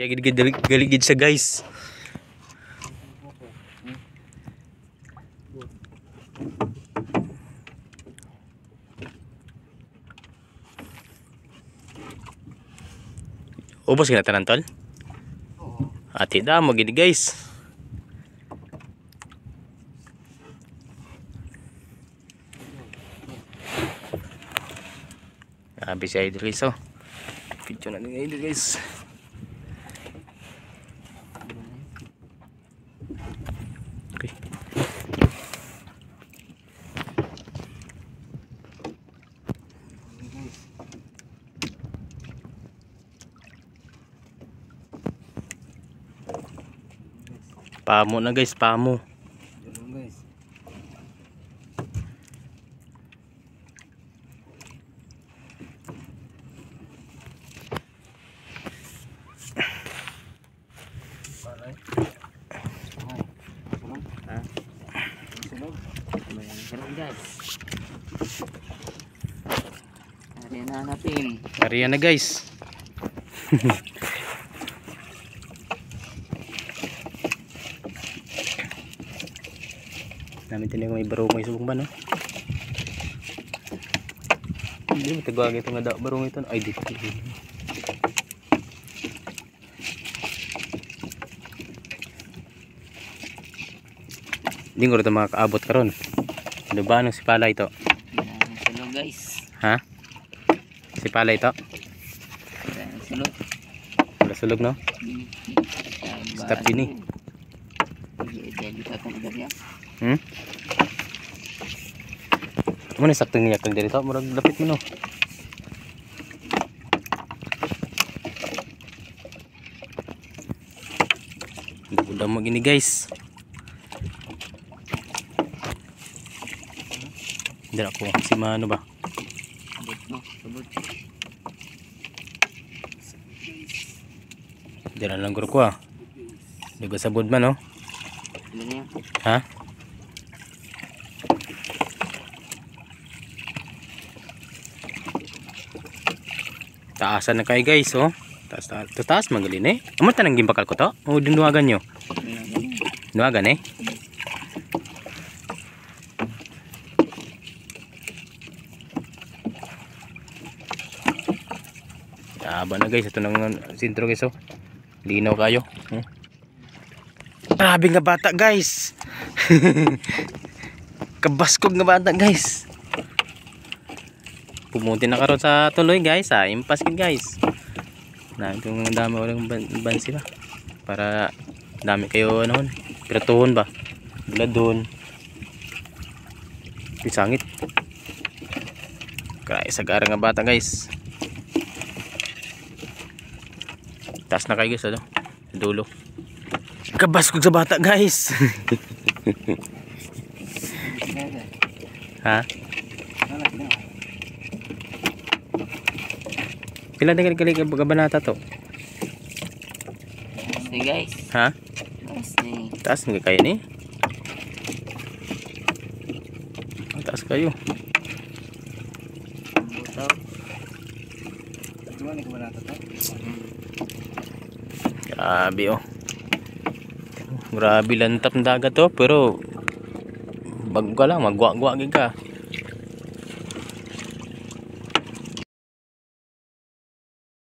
Ya galigid sa guys. Ubos ka na tanan tol? Oo. Ati da mo gini guys. Grabe si Idol guys oh. Video na ng Idol guys. Okay. Pamo na guys, pamo. Ariyan na guys. Namin tinay may barong may subong ba no? Hindi mo tagawag ito nga barong ito. Ay dito. Hindi ko rin makakaabot karon. Ano ba anong sipala ito? Sulog guys. Ha? Sipala ito? Sulog. Wala sulog no? Stop din eh. Ano na saktong niya kang dito? Murag lapit mo no? Udah mo gini guys. Hindi ako si Mano ba? Diyan lang guru ko ah. Dugo sa budman no? Ha? Taasan na kayo guys oh. Taas magalin eh. Amo tanang gimbakal ko to? O dunuagan nyo? Dunuagan eh? Aba na guys, ito ng sintro guys oh. Linaw kayo. Grabe nga bata guys. Kabaskog nga bata guys. Pumunti na karon sa tuloy guys ha. Impas guys. Na itong dami walang ban sila. Para dami kayo ano. Piratuhon ba? Buladon. Pisangit. Kaya sagara nga bata guys. Taas na kayo guys ano? Dulo. Kabaskog sa bata guys. Ha? Pila na galing kabanata to? Taas ni guys. Ha? Taas ni. Taas nga kayo ni? Taas kayo. Grabe oh. Grabe lantap ng dagat to, pero bago ka lang magwa-gwa ka.